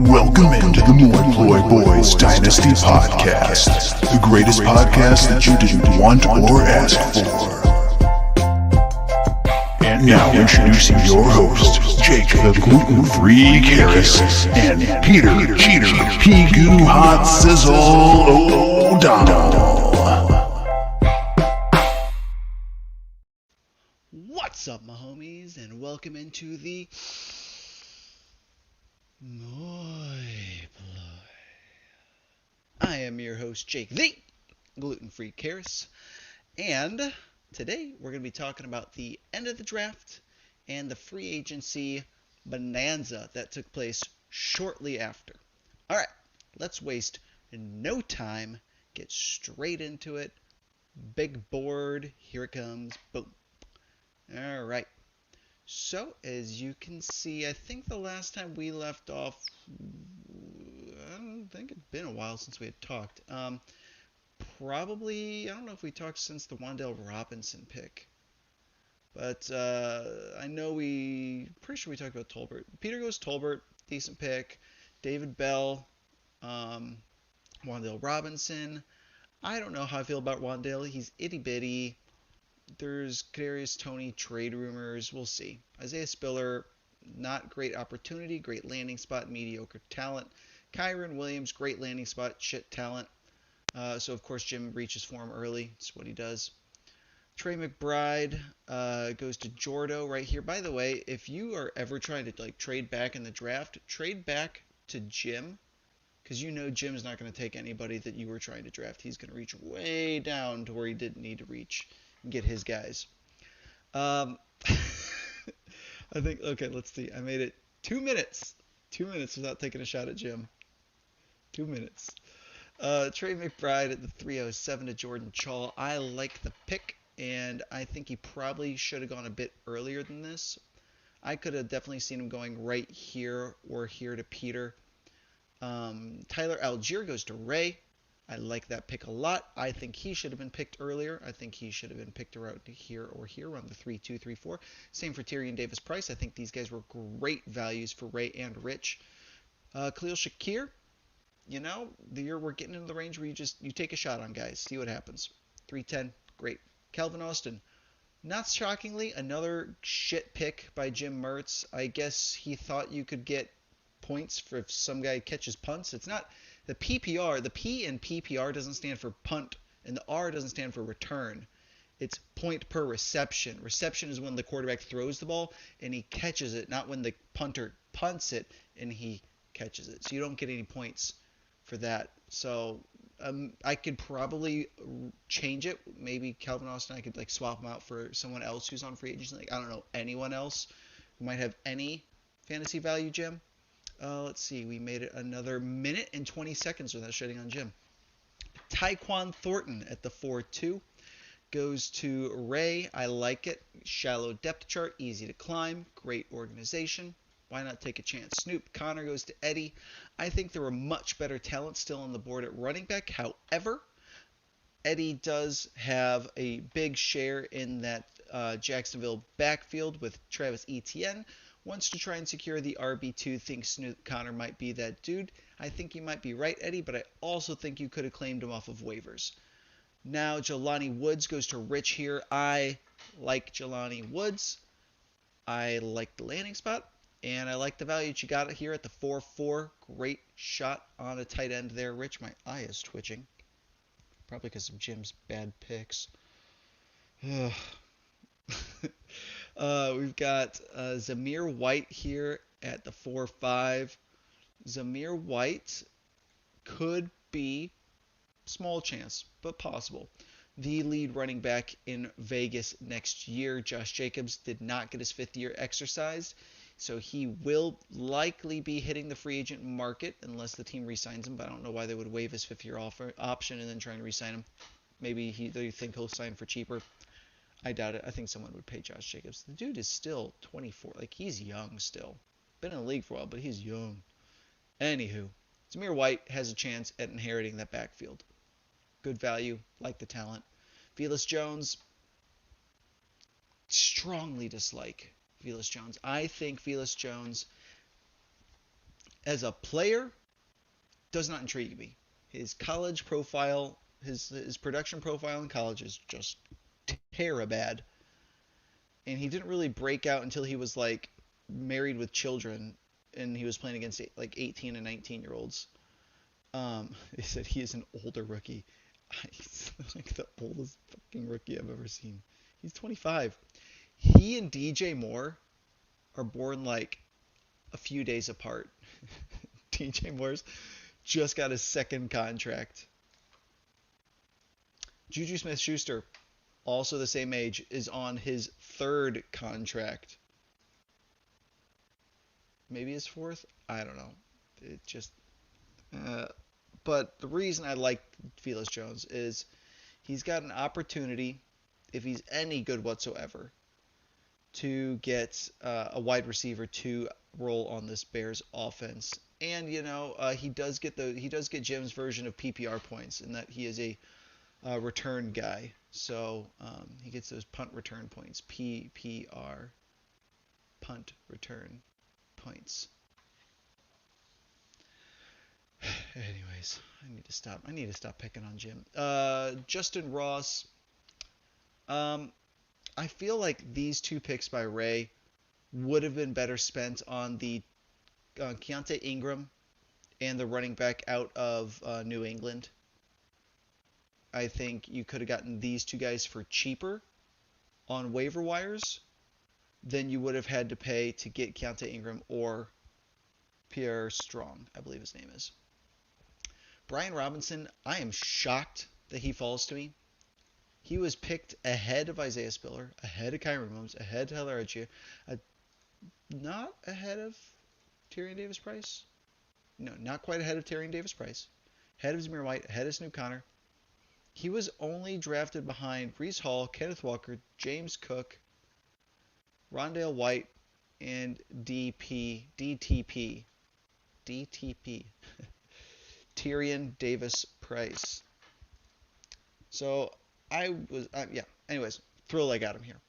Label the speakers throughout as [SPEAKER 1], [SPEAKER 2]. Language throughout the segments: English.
[SPEAKER 1] Welcome into the Morploy Boys Dynasty Podcast, the greatest podcast that you didn't want or ask for. And now introducing your hosts, Jake the Gluten-Free Karras and Peter Cheater P-Goo Hot Sizzle O'Donnell.
[SPEAKER 2] What's up, my homies, and welcome into the I am your host, Jake the Gluten-Free Karras, and today we're going to be talking about the end of the draft and the free agency bonanza that took place shortly after. Alright, let's waste no time, get straight into it. Big board, here it comes, boom. Alright, so as you can see, I think the last time we left off, I don't think it's been a while since we had talked. Probably, I don't know if we talked since the Wan'Dale Robinson pick. But I know pretty sure we talked about Tolbert. Peter goes Tolbert, decent pick. David Bell, Wan'Dale Robinson. I don't know how I feel about Wan'Dale. He's itty-bitty. There's Kadarius Toney trade rumors. We'll see. Isaiah Spiller, not great opportunity, great landing spot, mediocre talent. Kyron Williams, great landing spot, shit talent. So, of course, Jim reaches for him early. It's what he does. Trey McBride goes to Jordo right here. By the way, if you are ever trying to trade back in the draft, trade back to Jim, because you know Jim's not going to take anybody that you were trying to draft. He's going to reach way down to where he didn't need to reach and get his guys. I think, okay, let's see. I made it 2 minutes. 2 minutes without taking a shot at Jim. 2 minutes. Trey McBride at the 307 to Jordan Chahl. I like the pick, and I think he probably should have gone a bit earlier than this. I could have definitely seen him going right here or here to Peter. Tyler Algier goes to Ray. I like that pick a lot. I think he should have been picked earlier. I think he should have been picked around here or here, around the 3-2, 3-4. Same for Tyrion Davis-Price. I think these guys were great values for Ray and Rich. Khalil Shakir, you know, we're getting into the range where you take a shot on guys, see what happens. 310, great. Calvin Austin, not shockingly, another shit pick by Jim Mertz. I guess he thought you could get points for if some guy catches punts. It's not the PPR. The P in PPR doesn't stand for punt, and the R doesn't stand for return. It's point per reception. Reception is when the quarterback throws the ball and he catches it, not when the punter punts it and he catches it. So you don't get any points for that. So I could probably change it. Maybe Calvin Austin, I could swap him out for someone else who's on free agency. I don't know anyone else who might have any fantasy value, Jim. Let's see. We made it another minute and 20 seconds without shutting on Jim. Tyquan Thornton at the 4-2 goes to Ray. I like it. Shallow depth chart, easy to climb, great organization. Why not take a chance? Snoop Connor goes to Eddie. I think there were much better talent still on the board at running back. However, Eddie does have a big share in that Jacksonville backfield with Travis Etienne. Wants to try and secure the RB2. Thinks Snoop Connor might be that dude. I think you might be right, Eddie, but I also think you could have claimed him off of waivers. Now, Jelani Woods goes to Rich here. I like Jelani Woods. I like the landing spot. And I like the value that you got here at the 4-4. Great shot on a tight end there, Rich. My eye is twitching. Probably because of Jim's bad picks. We've got Zamir White here at the 4-5. Zamir White could be, small chance, but possible, the lead running back in Vegas next year. Josh Jacobs did not get his fifth year exercised. So he will likely be hitting the free agent market unless the team re-signs him. But I don't know why they would waive his fifth-year option and then try and re-sign him. Maybe they think he'll sign for cheaper. I doubt it. I think someone would pay Josh Jacobs. The dude is still 24. He's young still. Been in the league for a while, but he's young. Anywho, Zamir White has a chance at inheriting that backfield. Good value. Like the talent. Velus Jones, strongly dislike Velus Jones. I think Velus Jones As a player, does not intrigue me. His college profile, his production profile in college is just terrible. And he didn't really break out until he was like married with children, and he was playing against like 18 and 19-year-olds. They said he is an older rookie. He's like the oldest fucking rookie I've ever seen. He's 25. He and DJ Moore are born like a few days apart. DJ Moore's just got his second contract. Juju Smith-Schuster, also the same age, is on his third contract. Maybe his fourth? I don't know. It just... but the reason I like Felix Jones is he's got an opportunity, if he's any good whatsoever, to get a wide receiver to roll on this Bears offense. And he does get Jim's version of PPR points in that he is a return guy. So he gets those punt return points, PPR, punt return points. Anyways, I need to stop picking on Jim. Justin Ross. I feel like these two picks by Ray would have been better spent on the Keontae Ingram and the running back out of New England. I think you could have gotten these two guys for cheaper on waiver wires than you would have had to pay to get Keontae Ingram or Pierre Strong, I believe his name is. Brian Robinson, I am shocked that he falls to me. He was picked ahead of Isaiah Spiller, ahead of Kyron Williams, ahead of Tyler Archie, not ahead of Tyrion Davis-Price. No, not quite ahead of Tyrion Davis-Price. Ahead of Zamir White, ahead of Snoop Connor. He was only drafted behind Breece Hall, Kenneth Walker, James Cook, Rondale White, and DTP. Tyrion Davis-Price. So anyways, thrilled I got him here.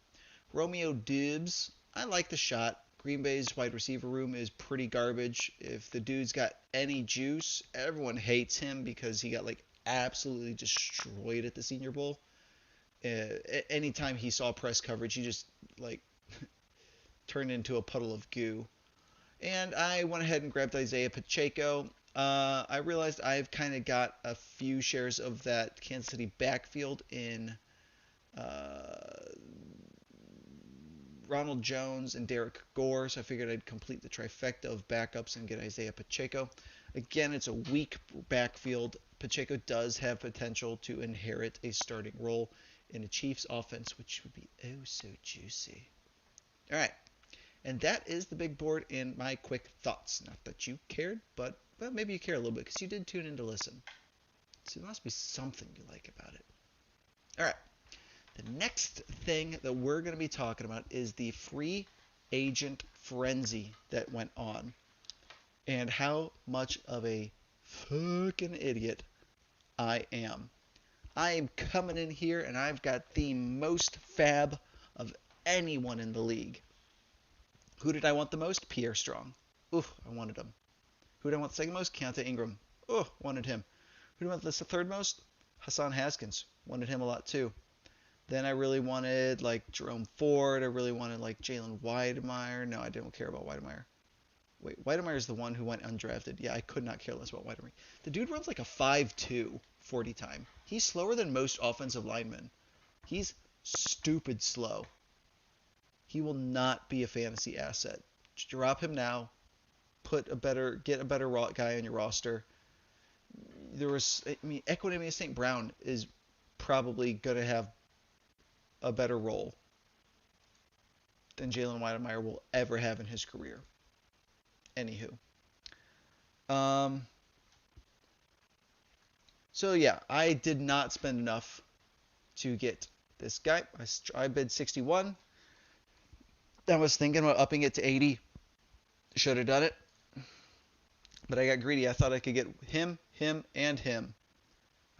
[SPEAKER 2] Romeo Doubs, I like the shot. Green Bay's wide receiver room is pretty garbage. If the dude's got any juice, everyone hates him because he got like absolutely destroyed at the Senior Bowl. Anytime he saw press coverage, he just like turned into a puddle of goo. And I went ahead and grabbed Isaiah Pacheco. I realized I've kind of got a few shares of that Kansas City backfield in Ronald Jones and Derek Gore, so I figured I'd complete the trifecta of backups and get Isaiah Pacheco. Again, it's a weak backfield. Pacheco does have potential to inherit a starting role in a Chiefs offense, which would be oh so juicy. All right, and that is the big board and my quick thoughts. Not that you cared, but maybe you care a little bit because you did tune in to listen. So there must be something you like about it. All right. The next thing that we're going to be talking about is the free agent frenzy that went on and how much of a fucking idiot I am. I am coming in here and I've got the most fab of anyone in the league. Who did I want the most? Pierre Strong. Oof, I wanted him. Who did I want the second most? Keontae Ingram. Oh, wanted him. Who did I want the third most? Hassan Haskins. Wanted him a lot too. Then I really wanted like Jerome Ford. I really wanted like Jalen Weidemeyer. No, I didn't care about Weidemeyer. Wait, Weidemeyer is the one who went undrafted. Yeah, I could not care less about Weidemeyer. The dude runs like a 5.2 40 time. He's slower than most offensive linemen. He's stupid slow. He will not be a fantasy asset. Just drop him now. Get a better guy on your roster. Equanimeous St. Brown is probably going to have a better role than Jalen Weidemeyer will ever have in his career. Anywho. So yeah, I did not spend enough to get this guy. I bid 61. I was thinking about upping it to 80. Should have done it. But I got greedy. I thought I could get him, and him.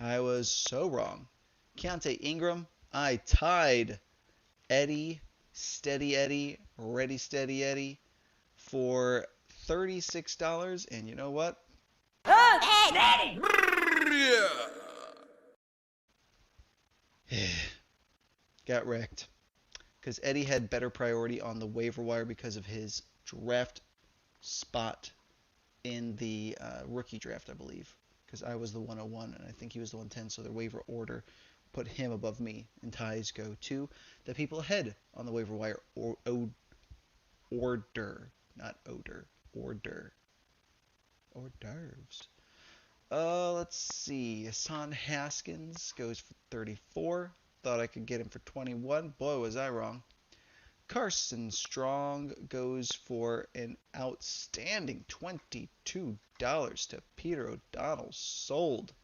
[SPEAKER 2] I was so wrong. Keontae Ingram. I tied Eddie, Steady Eddie, Ready Steady Eddie for $36. And you know what? Got wrecked. Because Eddie had better priority on the waiver wire because of his draft spot in the rookie draft, I believe. Because I was the 101 and I think he was the 110, so their waiver order put him above me. And ties go to the people ahead on the waiver wire order, not odor, order. Hors d'oeuvres. Let's see. Hassan Haskins goes for 34. Thought I could get him for 21. Boy, was I wrong. Carson Strong goes for an outstanding $22 to Peter O'Donnell. Sold.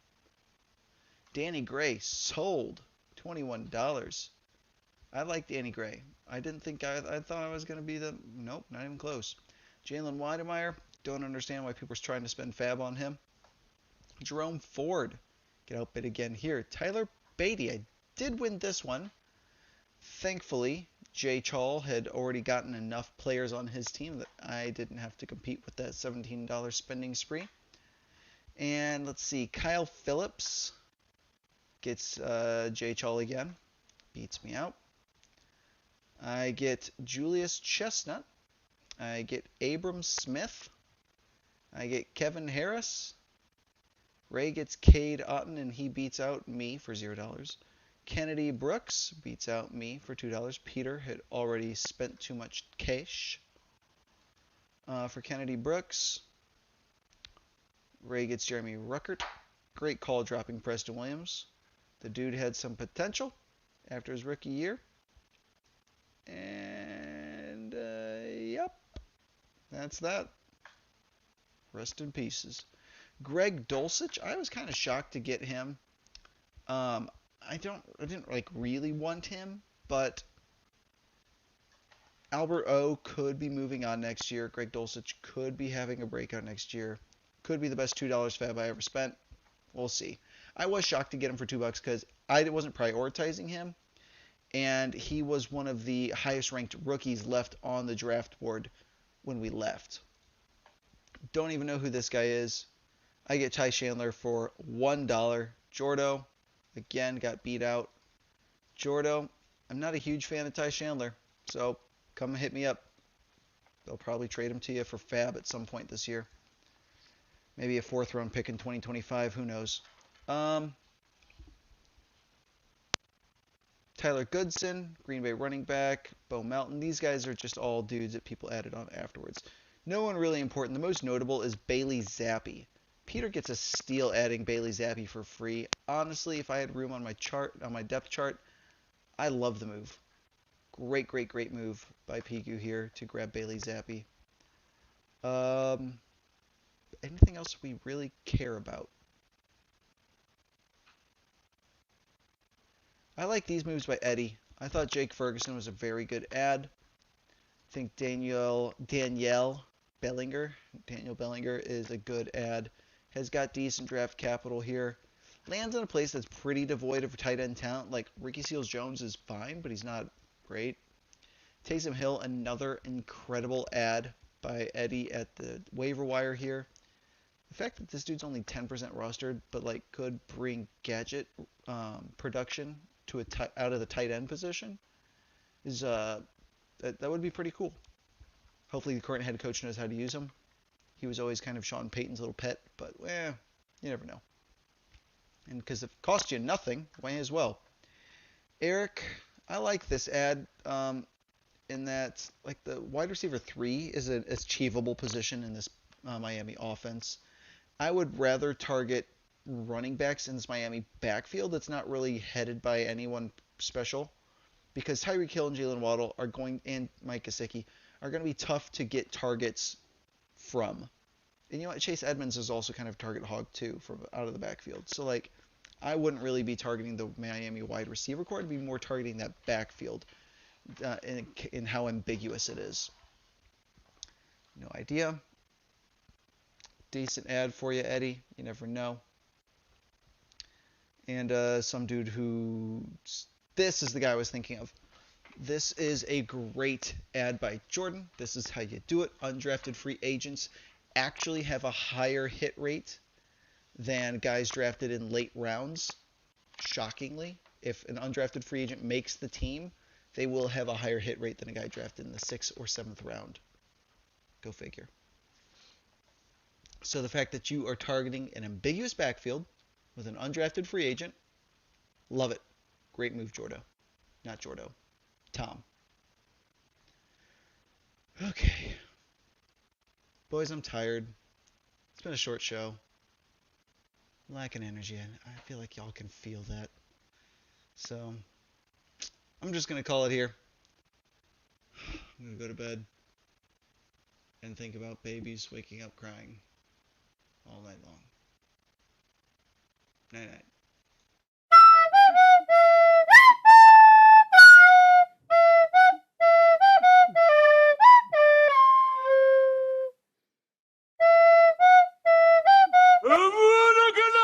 [SPEAKER 2] Danny Gray sold. $21. I like Danny Gray. I didn't think I thought I was going to be the... Nope, not even close. Jalen Weidemeyer. Don't understand why people are trying to spend fab on him. Jerome Ford. Get outbid again here. Tyler Beatty. I did win this one. Thankfully, Jay Chall had already gotten enough players on his team that I didn't have to compete with that $17 spending spree. And let's see. Kyle Phillips gets Jay Chall again. Beats me out. I get Julius Chestnut. I get Abram Smith. I get Kevin Harris. Ray gets Cade Otton, and he beats out me for $0. Kennedy Brooks beats out me for $2. Peter had already spent too much cash. For Kennedy Brooks, Ray gets Jeremy Ruckert. Great call dropping Preston Williams. The dude had some potential after his rookie year. And, yep, that's that. Rest in pieces. Greg Dulcich, I was kind of shocked to get him. I didn't like really want him, but Albert O could be moving on next year. Greg Dulcich could be having a breakout next year. Could be the best $2 fab I ever spent. We'll see. I was shocked to get him for $2 because I wasn't prioritizing him, and he was one of the highest ranked rookies left on the draft board when we left. Don't even know who this guy is. I get Ty Chandler for $1. Jordo, again, got beat out. Jordo, I'm not a huge fan of Ty Chandler, so come hit me up. They'll probably trade him to you for fab at some point this year. Maybe a 4th round pick in 2025, who knows. Tyler Goodson, Green Bay running back, Bo Melton. These guys are just all dudes that people added on afterwards. No one really important. The most notable is Bailey Zappi. Peter gets a steal adding Bailey Zappi for free. Honestly, if I had room on my chart, on my depth chart, I love the move. Great, great, great move by Pigu here to grab Bailey Zappi. Anything else we really care about? I like these moves by Eddie. I thought Jake Ferguson was a very good ad. I think Daniel Bellinger is a good ad. Has got decent draft capital here. Lands in a place that's pretty devoid of tight end talent. Like Ricky Seals-Jones is fine, but he's not great. Taysom Hill, another incredible ad by Eddie at the waiver wire here. The fact that this dude's only 10% rostered, but like could bring gadget production to out of the tight end position is that would be pretty cool. Hopefully the current head coach knows how to use him. He was always kind of Sean Payton's little pet, but you never know. And because if it costs you nothing, might as well. Eric, I like this ad in that like the wide receiver 3 is an achievable position in this Miami offense. I would rather target running backs in this Miami backfield that's not really headed by anyone special, because Tyreek Hill and Jalen Waddle and Mike Gesicki are going to be tough to get targets from. And you know what? Chase Edmonds is also kind of target hog too from out of the backfield. So like, I wouldn't really be targeting the Miami wide receiver core. I'd be more targeting that backfield in how ambiguous it is. No idea. Decent ad for you, Eddie. You never know. And some dude who... This is the guy I was thinking of. This is a great ad by Jordan. This is how you do it. Undrafted free agents actually have a higher hit rate than guys drafted in late rounds. Shockingly, if an undrafted free agent makes the team, they will have a higher hit rate than a guy drafted in the 6th or 7th round. Go figure. So the fact that you are targeting an ambiguous backfield with an undrafted free agent, love it. Great move, Jordo. Not Jordo. Tom. Okay. Boys, I'm tired. It's been a short show. Lacking energy. I feel like y'all can feel that. So, I'm just going to call it here. I'm going to go to bed and think about babies waking up crying all night long. Night night.